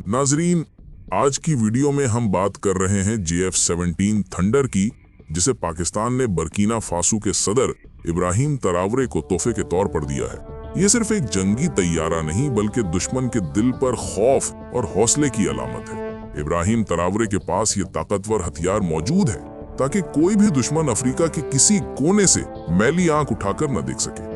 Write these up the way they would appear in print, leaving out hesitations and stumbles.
नाजरीन, आज की वीडियो में हम बात कर रहे हैं JF-17 थंडर की, जिसे पाकिस्तान ने बर्किना फासो के सदर इब्राहिम तरावरे को तोहफे के तौर पर दिया है। ये सिर्फ एक जंगी तैयारा नहीं बल्कि दुश्मन के दिल पर खौफ और हौसले की अलामत है। इब्राहिम तरावरे के पास ये ताकतवर हथियार मौजूद है ताकि कोई भी दुश्मन अफ्रीका के किसी कोने से मैली आंख उठाकर न देख सके।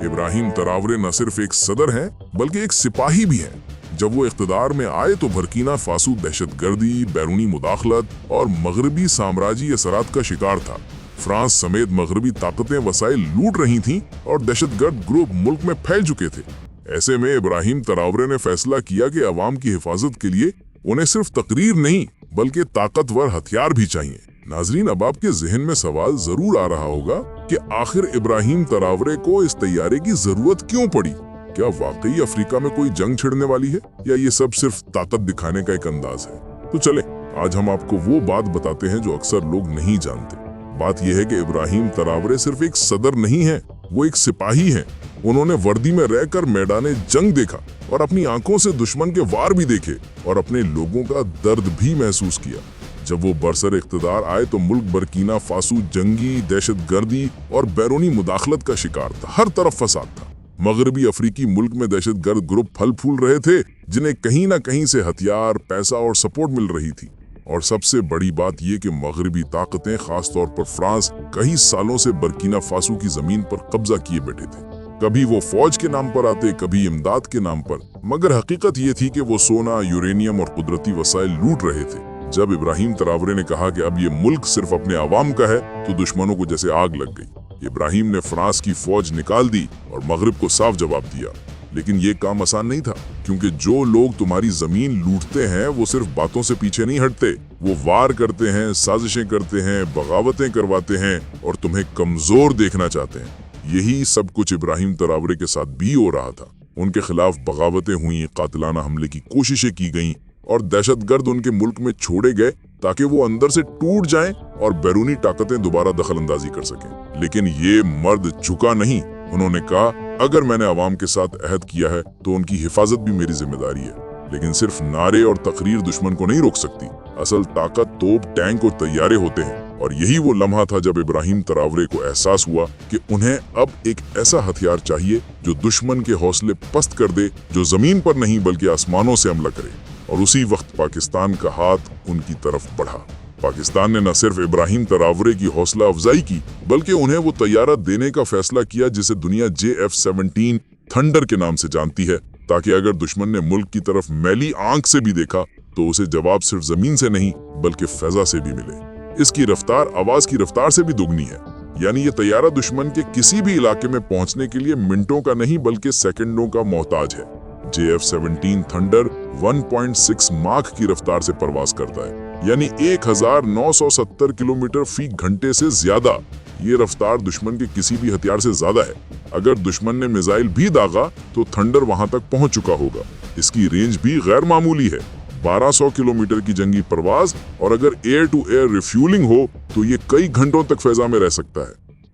इब्राहिम तरावरे न सिर्फ एक सदर हैं बल्कि एक सिपाही भी हैं। जब वो इख्तिदार में आए तो बर्किना फासो दहशतगर्दी, बैरूनी मुदाखलत और मगरबी साम्राज्यी असरात का शिकार था। फ्रांस समेत मगरबी ताकतें वसाइल लूट रही थीं और दहशतगर्द ग्रुप मुल्क में फैल चुके थे। ऐसे में इब्राहिम तरावरे ने फैसला किया कि अवाम की हिफाजत के लिए उन्हें सिर्फ तकरीर नहीं बल्कि ताकतवर हथियार भी चाहिए। नाजरीन, अब आपके जहन में सवाल जरूर आ रहा होगा कि आखिर इब्राहिम तरावरे को इस तैयारे की जरूरत क्यों पड़ी? क्या वाकई अफ्रीका में कोई जंग छिड़ने वाली है या ये सब सिर्फ ताकत दिखाने का एक अंदाज है? तो चले, आज हम आपको वो बात बताते हैं जो अक्सर लोग नहीं जानते। बात यह है कि इब्राहिम तरावरे सिर्फ एक सदर नहीं है, वो एक सिपाही है। उन्होंने वर्दी में रहकर मैदाने जंग देखा और अपनी आंखों से दुश्मन के वार भी देखे और अपने लोगों का दर्द भी महसूस किया। जब वो बरसर इख्तिदार आए तो मुल्क बर्किना फासो जंगी, दहशतगर्दी और बैरूनी मुदाखलत का शिकार था। हर तरफ फसाद था। मगरबी अफ्रीकी मुल्क में दहशतगर्द ग्रुप फल फूल रहे थे जिन्हें कहीं ना कहीं से हथियार, पैसा और सपोर्ट मिल रही थी। और सबसे बड़ी बात यह कि मगरबी ताकतें, खासतौर पर फ्रांस, कई सालों से बर्किना फासो की जमीन पर कब्जा किए बैठे थे। कभी वो फौज के नाम पर आते, कभी इमदाद के नाम पर, मगर हकीकत ये थी कि वो सोना, यूरेनियम और कुदरती वसाइल लूट रहे थे। जब इब्राहिम तरावरे ने कहा कि अब ये मुल्क सिर्फ अपने अवाम का है तो दुश्मनों को जैसे आग लग गई। इब्राहिम ने फ्रांस की फौज निकाल दी और मगरिब को साफ जवाब दिया। लेकिन ये काम आसान नहीं था, क्योंकि जो लोग तुम्हारी जमीन लूटते हैं वो सिर्फ बातों से पीछे नहीं हटते। वो वार करते हैं, साजिशें करते हैं, बगावतें करवाते हैं और तुम्हें कमजोर देखना चाहते हैं। यही सब कुछ इब्राहिम तरावरे के साथ भी हो रहा था। उनके खिलाफ बगावतें हुई, कातिलाना हमले की कोशिशें की गईं और दहशतगर्द उनके मुल्क में छोड़े गए ताकि वो अंदर से टूट जाएं और बैरूनी ताकतें दोबारा दखलंदाजी कर सकें। लेकिन ये मर्द झुका नहीं। उन्होंने कहा, अगर मैंने अवाम के साथ अहद किया है तो उनकी हिफाजत भी मेरी जिम्मेदारी है। लेकिन सिर्फ नारे और तकरीर दुश्मन को नहीं रोक सकती। असल ताकत तोप, टैंक और तैयारे होते हैं। और यही वो लम्हा था जब इब्राहिम तरावरे को एहसास हुआ कि उन्हें अब एक ऐसा हथियार चाहिए जो दुश्मन के हौसले पस्त कर दे, जो जमीन पर नहीं बल्कि आसमानों से हमला करे। और उसी वक्त पाकिस्तान का हाथ उनकी तरफ बढ़ा। पाकिस्तान ने न सिर्फ इब्राहिम तरावरे की हौसला अफजाई की बल्कि उन्हें वो तैयारा देने का फैसला किया जिसे दुनिया JF-17 थंडर के नाम से जानती है, ताकि अगर दुश्मन ने मुल्क की तरफ मैली आंख से भी देखा तो उसे जवाब सिर्फ जमीन से नहीं बल्कि फजा से भी मिले। इसकी रफ्तार आवाज की रफ्तार से भी दुगनी है। यानी ये तैयारा दुश्मन के किसी भी इलाके में पहुंचने के लिए मिनटों का नहीं बल्कि सेकंडों का मोहताज है। JF-17 थंडर 1.6 माख की रफ्तार से परवाज करता है, यानी 1970 किलोमीटर फी घंटे से ज्यादा। ये रफ्तार दुश्मन के किसी भी हथियार से ज्यादा है। अगर दुश्मन ने मिसाइल भी दागा तो थंडर वहां तक पहुंच चुका होगा। इसकी रेंज भी गैर मामूली है, 1200 किलोमीटर की जंगी परवाज, और अगर एयर टू एयर रिफ्यूलिंग हो तो ये कई घंटों तक फजा में रह सकता है।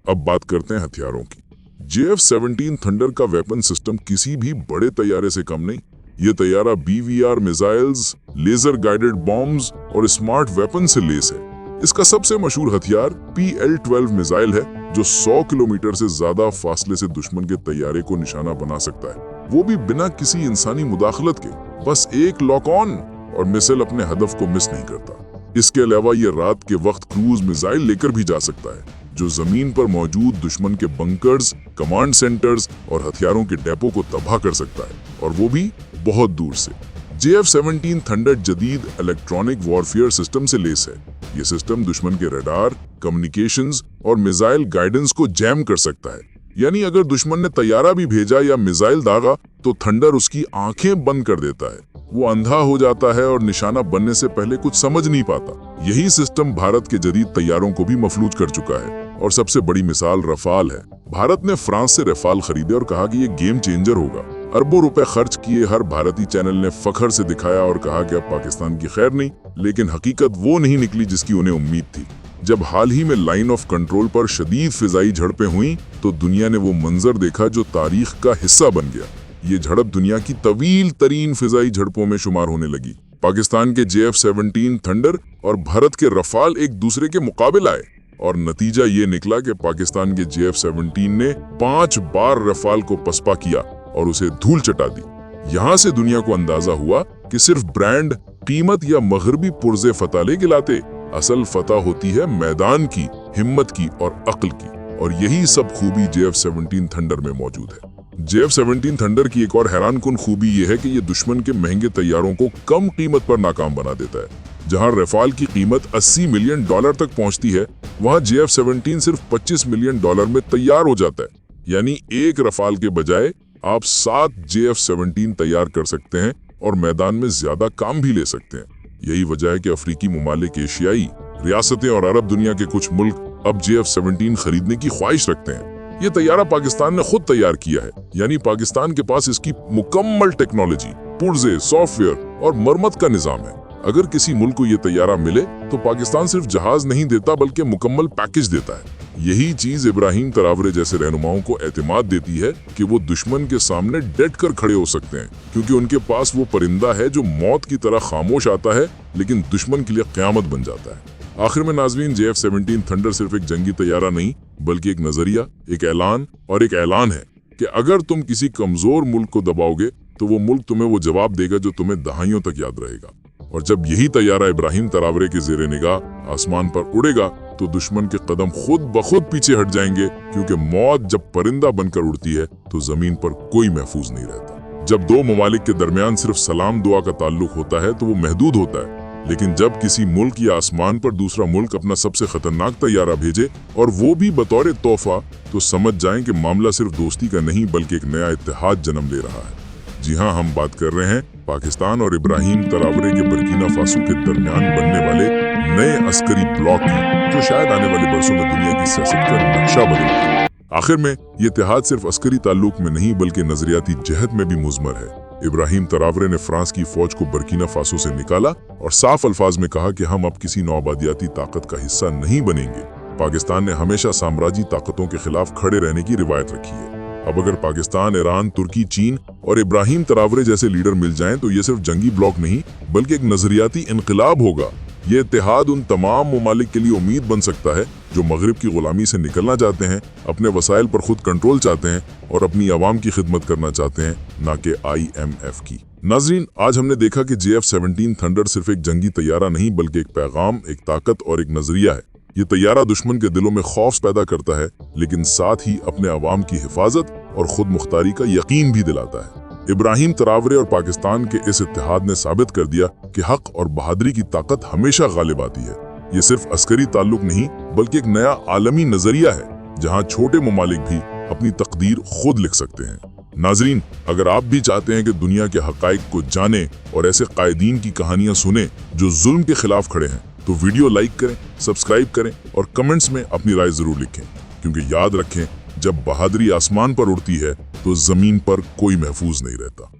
अब बात करते हैं हथियारों की। JF-17 थंडर का वेपन सिस्टम किसी भी बड़े तैयारे से कम नहीं। ये तैयारा BVR missiles, laser guided bombs और स्मार्ट वेपन से लेस है। इसका सबसे मशहूर हथियार PL-12 मिसाइल है, जो 100 किलोमीटर से ज्यादा फासले से दुश्मन के तैयारे को निशाना बना सकता है, वो भी बिना किसी इंसानी मुदाखलत के। बस एक लॉक ऑन और मिसाइल अपने हदफ को मिस नहीं करता। इसके अलावा ये रात के वक्त क्रूज मिसाइल लेकर भी जा सकता है, जो जमीन पर मौजूद दुश्मन के बंकर्स, कमांड सेंटर्स और हथियारों के डेपो को तबाह कर सकता है, और वो भी बहुत दूर से। JF-17 थंडर जदीद इलेक्ट्रॉनिक वॉरफेयर सिस्टम से लेस है। ये सिस्टम दुश्मन के रडार, कम्युनिकेशंस और मिसाइल गाइडेंस को जैम कर सकता है। यानी अगर दुश्मन ने तैयारा भी भेजा या मिसाइल दागा तो थंडर उसकी आंखें बंद कर देता है। वो अंधा हो जाता है और निशाना बनने से पहले कुछ समझ नहीं पाता। यही सिस्टम भारत के जदीद तैयारों को भी मफलूज कर चुका है। और सबसे बड़ी मिसाल रफाल है। भारत ने फ्रांस से रफाल खरीदे और कहा कि ये गेम चेंजर होगा। अरबों रुपए खर्च किए, हर भारतीय चैनल ने फखर से दिखाया और कहा कि अब पाकिस्तान की खैर नहीं, लेकिन हकीकत वो नहीं निकली जिसकी उन्हें उम्मीद थी। जब हाल ही में लाइन ऑफ कंट्रोल पर शदीद फिजाई झड़पें हुई तो दुनिया ने वो मंजर देखा जो तारीख का हिस्सा बन गया। ये झड़प दुनिया की तवील तरीन फिजाई झड़पों में शुमार होने लगी। पाकिस्तान के JF-17 थंडर और भारत के रफाल एक दूसरे के मुकाबले आए और नतीजा ये निकला कि पाकिस्तान के JF-17 ने 5 बार रफाल को पसपा किया और उसे धूल चटा दी। यहाँ से दुनिया को अंदाजा हुआ कि सिर्फ ब्रांड, कीमत या मगरबी पुर्जे फतह ले गिलाते, असल फतह होती है मैदान की, हिम्मत की और अक्ल की। और यही सब खूबी JF-17 थंडर में मौजूद है। JF-17 थंडर की एक और हैरानकुन खूबी यह है कि ये दुश्मन के महंगे तैयारों को कम कीमत पर नाकाम बना देता है। जहां रफाल की कीमत $80 मिलियन तक पहुंचती है, वहां JF-17 सिर्फ $25 मिलियन में तैयार हो जाता है। यानी एक रफाल के बजाय आप 7 JF-17 तैयार कर सकते हैं और मैदान में ज्यादा काम भी ले सकते हैं। यही वजह है कि अफ्रीकी मुमालिक, एशियाई रियासतें और अरब दुनिया के कुछ मुल्क अब JF-17 खरीदने की ख्वाहिश रखते हैं। ये तैयारा पाकिस्तान ने खुद तैयार किया है, यानी पाकिस्तान के पास इसकी मुकम्मल टेक्नोलॉजी, पुर्जे, सॉफ्टवेयर और मरम्मत का निजाम है। अगर किसी मुल्क को ये तैयारा मिले तो पाकिस्तान सिर्फ जहाज नहीं देता बल्कि मुकम्मल पैकेज देता है। यही चीज इब्राहिम तरावरे जैसे रहनुमाओं को एतमाद देती है कि वो दुश्मन के सामने डट कर खड़े हो सकते हैं, क्योंकि उनके पास वो परिंदा है जो मौत की तरह खामोश आता है लेकिन दुश्मन के लिए क़यामत बन जाता है। आखिर में नाज़रीन, JF-17 थंडर सिर्फ एक जंगी तैयारा नहीं बल्कि एक नजरिया, एक ऐलान है कि अगर तुम किसी कमजोर मुल्क को दबाओगे तो वो मुल्क तुम्हें वो जवाब देगा जो तुम्हें दहाइयों तक याद रहेगा। और जब यही तैयारा इब्राहिम तरावरे के ज़ेरे निगाह आसमान पर उड़ेगा तो दुश्मन के कदम खुद ब खुद पीछे हट जाएंगे, क्योंकि मौत जब परिंदा बनकर उड़ती है तो जमीन पर कोई महफूज नहीं रहता। जब दो ममालिक के दरमियान सिर्फ सलाम दुआ का ताल्लुक होता है तो वो महदूद होता है, लेकिन जब किसी मुल्क या आसमान पर दूसरा मुल्क अपना सबसे खतरनाक तैयारा भेजे और वो भी बतौर तोहफा, तो समझ जाएं कि मामला सिर्फ दोस्ती का नहीं बल्कि एक नया इत्तेहाद जन्म ले रहा है। जी हाँ, हम बात कर रहे हैं पाकिस्तान और इब्राहिम तरावरे के बर्किना फासो के दरमियान बनने वाले नए अस्करी ब्लॉक की, जो शायद आने वाले बरसों में दुनिया की सियासत का नक्शा बदलेगा। आखिर में ये इत्तेहाद सिर्फ अस्करी ताल्लुक में नहीं बल्कि नजरियाती जहत में भी मुज़मर है। इब्राहिम तरावरे ने फ्रांस की फौज को बर्किना फासो से निकाला और साफ अल्फाज में कहा कि हम अब किसी नौआबादियाती ताकत का हिस्सा नहीं बनेंगे। पाकिस्तान ने हमेशा साम्राज्यी ताकतों के खिलाफ खड़े रहने की रिवायत रखी है। अब अगर पाकिस्तान, ईरान, तुर्की, चीन और इब्राहिम तरावरे जैसे लीडर मिल जाएं तो ये सिर्फ जंगी ब्लॉक नहीं बल्कि एक नजरियाती इनकलाब होगा। ये इत्तेहाद उन तमाम ममालिक के लिए उम्मीद बन सकता है जो मगरिब की गुलामी से निकलना चाहते हैं, अपने वसाइल पर खुद कंट्रोल चाहते हैं और अपनी आवाम की खिदमत करना चाहते हैं, ना कि IMF की। नाजरीन, आज हमने देखा कि JF-17 थंडर सिर्फ एक जंगी तैयारा नहीं बल्कि एक पैगाम, एक ताकत और एक नजरिया है। ये तैयारा दुश्मन के दिलों में खौफ पैदा करता है, लेकिन साथ ही अपने आवाम की हिफाजत और खुद मुख्तारी का यकीन भी दिलाता है। इब्राहिम तरावरे और पाकिस्तान के इस इत्तेहाद ने साबित कर दिया कि हक और बहादुरी की ताकत हमेशा गालिब आती है। ये सिर्फ अस्करी ताल्लुक नहीं बल्कि एक नया आलमी नजरिया है, जहां छोटे ममालिक भी अपनी तकदीर खुद लिख सकते हैं। नाजरीन, अगर आप भी चाहते हैं कि दुनिया के हकाइक को जाने और ऐसे कायदीन की कहानियां सुने जो जुल्म के खिलाफ खड़े हैं, तो वीडियो लाइक करें, सब्सक्राइब करें और कमेंट्स में अपनी राय जरूर लिखें, क्योंकि याद रखें, जब बहादुरी आसमान पर उड़ती है तो जमीन पर कोई महफूज नहीं रहता।